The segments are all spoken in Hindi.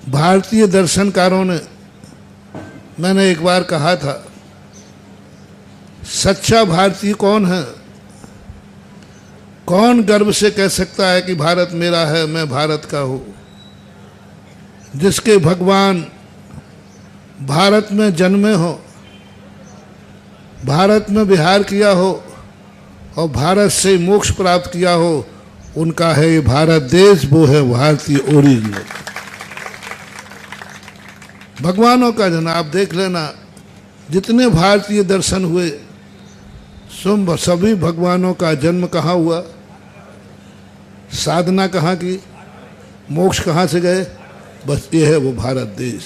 भारतीय दर्शनकारों ने, मैंने एक बार कहा था, सच्चा भारतीय कौन है? कौन गर्व से कह सकता है कि भारत मेरा है, मैं भारत का हूँ? जिसके भगवान भारत में जन्मे हो, भारत में विहार किया हो और भारत से मोक्ष प्राप्त किया हो, उनका है ये भारत देश, वो है भारतीय ओरिजिनल। भगवानों का जन्म आप देख लेना, जितने भारतीय दर्शन हुए सभी भगवानों का जन्म कहाँ हुआ, साधना कहाँ की, मोक्ष कहाँ से गए? बस ये है वो भारत देश।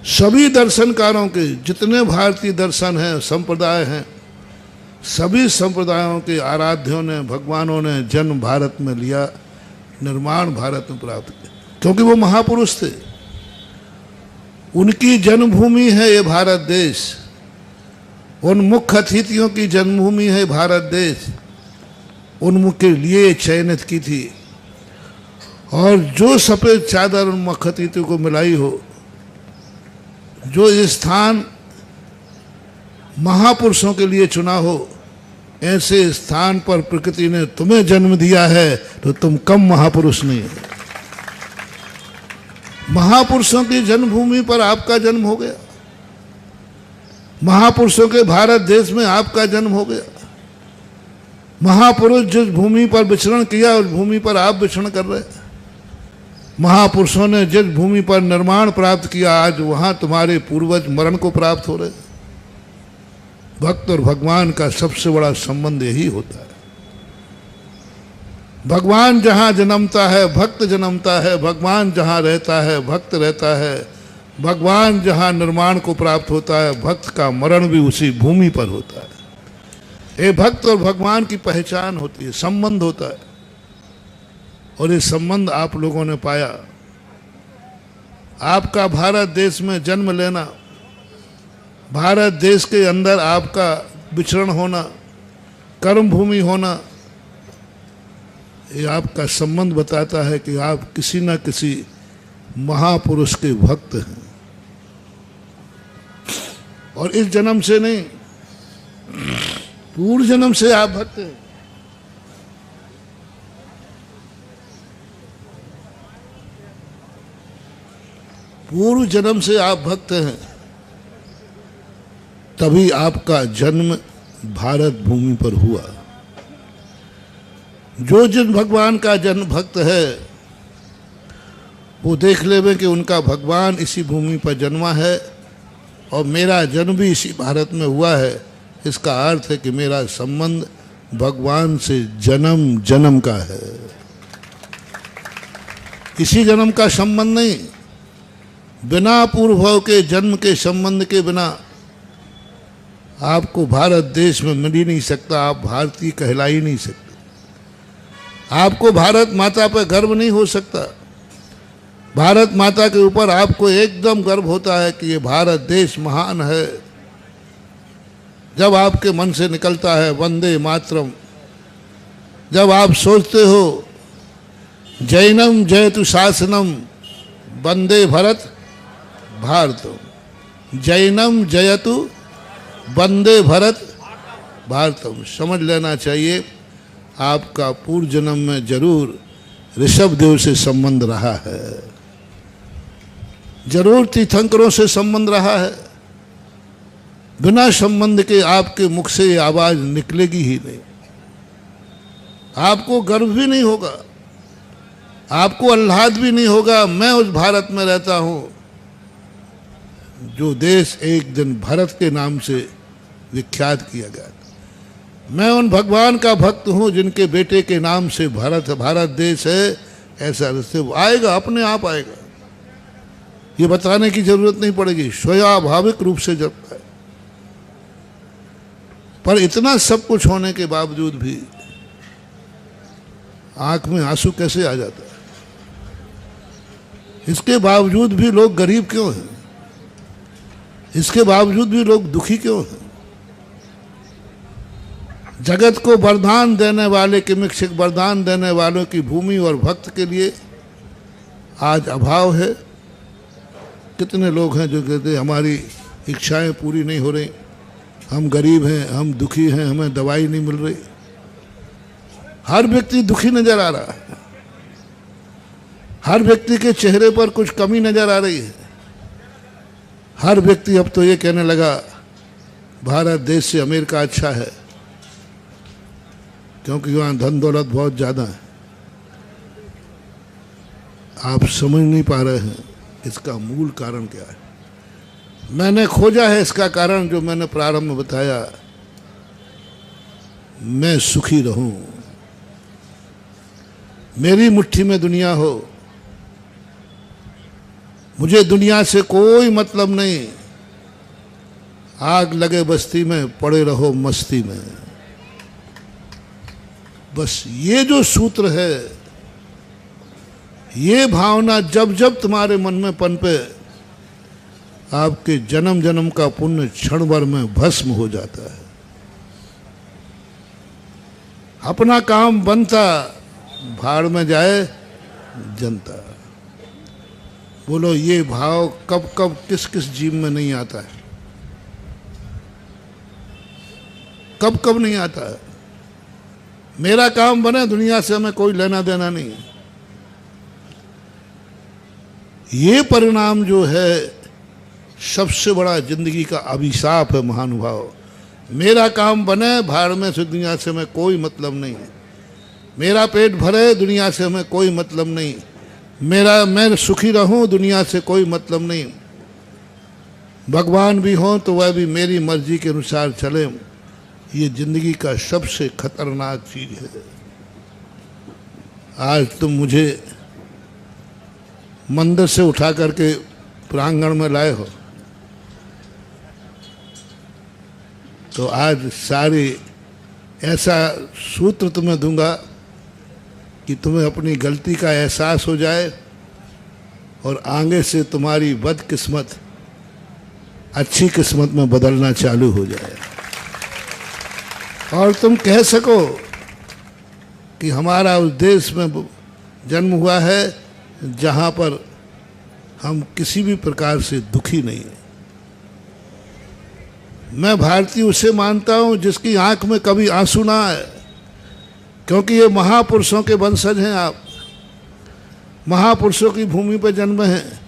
सभी दर्शनकारों के जितने भारतीय दर्शन हैं, संप्रदाय हैं, सभी संप्रदायों के आराध्यों ने, भगवानों ने जन्म भारत में लिया, निर्माण भारत में प्राप्त किया, क्योंकि वो महापुरुष थे। उनकी जन्मभूमि है ये भारत देश, उन मुख्य अतिथियों की जन्मभूमि है भारत देश, उनके लिए चयनित की थी। और जो सफ़ेद चादर उन मुख्य अतिथियों को मिलाई हो, जो स्थान महापुरुषों के लिए चुना हो, ऐसे स्थान पर प्रकृति ने तुम्हें जन्म दिया है तो तुम कम महापुरुष नहीं हो। महापुरुषों की जन्मभूमि पर आपका जन्म हो गया, महापुरुषों के भारत देश में आपका जन्म हो गया। महापुरुष जिस भूमि पर विचरण किया, उस भूमि पर आप विचरण कर रहे। महापुरुषों ने जिस भूमि पर निर्माण प्राप्त किया, आज वहां तुम्हारे पूर्वज मरण को प्राप्त हो रहे। भक्त और भगवान का सबसे बड़ा संबंध यही होता है। भगवान जहाँ जन्मता है भक्त जन्मता है, भगवान जहाँ रहता है भक्त रहता है, भगवान जहाँ निर्माण को प्राप्त होता है, भक्त का मरण भी उसी भूमि पर होता है। ये भक्त और भगवान की पहचान होती है, संबंध होता है। और ये संबंध आप लोगों ने पाया। आपका भारत देश में जन्म लेना, भारत देश के अंदर आपका विचरण होना, कर्म भूमि होना, ये आपका संबंध बताता है कि आप किसी न किसी महापुरुष के भक्त हैं। और इस जन्म से नहीं, पूर्व जन्म से आप भक्त हैं। पूर्व जन्म से आप भक्त हैं, तभी आपका जन्म भारत भूमि पर हुआ। जो जिन भगवान का जन्म भक्त है, वो देख लेवे कि उनका भगवान इसी भूमि पर जन्मा है और मेरा जन्म भी इसी भारत में हुआ है। इसका अर्थ है कि मेरा संबंध भगवान से जन्म जन्म का है, इसी जन्म का संबंध नहीं। बिना पूर्व के जन्म के संबंध के बिना आपको भारत देश में मिल ही नहीं सकता, आप भारतीय कहला ही नहीं सकते। आपको भारत माता पर गर्व नहीं हो सकता। भारत माता के ऊपर आपको एकदम गर्व होता है कि ये भारत देश महान है। जब आपके मन से निकलता है वंदे मातरम, जब आप सोचते हो जैनम जयतु शासनम वंदे भरत भारतम, जैनम जयतु वंदे भरत भारतम, समझ लेना चाहिए आपका पूर्व जन्म में जरूर ऋषभ देव से संबंध रहा है, जरूर तीर्थंकरों से संबंध रहा है। बिना संबंध के आपके मुख से ये आवाज निकलेगी ही नहीं। आपको गर्व भी नहीं होगा, आपको आह्लाद भी नहीं होगा। मैं उस भारत में रहता हूं जो देश एक दिन भरत के नाम से विख्यात किया गया। मैं उन भगवान का भक्त हूं जिनके बेटे के नाम से भारत देश है। ऐसा रस्ते आएगा, अपने आप आएगा, ये बताने की जरूरत नहीं पड़ेगी, स्वाभाविक रूप से जब है। पर इतना सब कुछ होने के बावजूद भी आंख में आंसू कैसे आ जाता है? इसके बावजूद भी लोग गरीब क्यों हैं? इसके बावजूद भी लोग दुखी क्यों हैं? जगत को वरदान देने वाले, किमिक्षिक वरदान देने वालों की भूमि और भक्त के लिए आज अभाव है। कितने लोग हैं जो कहते हैं हमारी इच्छाएं पूरी नहीं हो रही, हम गरीब हैं, हम दुखी हैं, हमें दवाई नहीं मिल रही। हर व्यक्ति दुखी नजर आ रहा है, हर व्यक्ति के चेहरे पर कुछ कमी नजर आ रही है। हर व्यक्ति अब तो ये कहने लगा भारत देश से अमेरिका अच्छा है, क्योंकि वहाँ धन दौलत बहुत ज़्यादा है। आप समझ नहीं पा रहे हैं इसका मूल कारण क्या है। मैंने खोजा है इसका कारण, जो मैंने प्रारंभ में बताया, मैं सुखी रहूं, मेरी मुट्ठी में दुनिया हो, मुझे दुनिया से कोई मतलब नहीं, आग लगे बस्ती में पड़े रहो मस्ती में। बस ये जो सूत्र है, ये भावना जब जब तुम्हारे मन में पनपे, आपके जन्म जन्म का पुण्य क्षण भर में भस्म हो जाता है। अपना काम बनता, भाड़ में जाए जनता। बोलो ये भाव कब कब किस किस जीव में नहीं आता है, कब कब नहीं आता है। मेरा काम बने, दुनिया से हमें कोई लेना देना नहीं है। ये परिणाम जो है सबसे बड़ा जिंदगी का अभिशाप है महानुभाव। मेरा काम बने, भाड़ में से दुनिया से हमें कोई मतलब नहीं है। मेरा पेट भरे, दुनिया से हमें कोई मतलब नहीं। मैं सुखी रहूं, दुनिया से कोई मतलब नहीं। भगवान भी हों तो वह भी मेरी मर्जी के अनुसार चले। ये जिंदगी का सबसे खतरनाक चीज है। आज तुम मुझे मंदिर से उठा करके प्रांगण में लाए हो, तो आज सारी ऐसा सूत्र तुम्हें दूंगा कि तुम्हें अपनी गलती का एहसास हो जाए और आगे से तुम्हारी बदकिस्मत अच्छी किस्मत में बदलना चालू हो जाए, और तुम कह सको कि हमारा उस देश में जन्म हुआ है जहाँ पर हम किसी भी प्रकार से दुखी नहीं हैं। मैं भारतीय उसे मानता हूँ जिसकी आंख में कभी आंसू ना आए, क्योंकि ये महापुरुषों के वंशज हैं। आप महापुरुषों की भूमि पर जन्म हैं।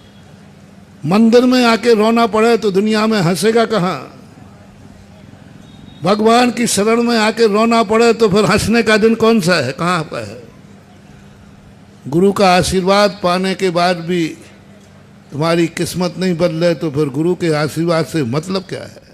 मंदिर में आके रोना पड़े तो दुनिया में हंसेगा कहाँ। भगवान की शरण में आके रोना पड़े तो फिर हंसने का दिन कौन सा है, कहाँ पर है। गुरु का आशीर्वाद पाने के बाद भी तुम्हारी किस्मत नहीं बदले तो फिर गुरु के आशीर्वाद से मतलब क्या है।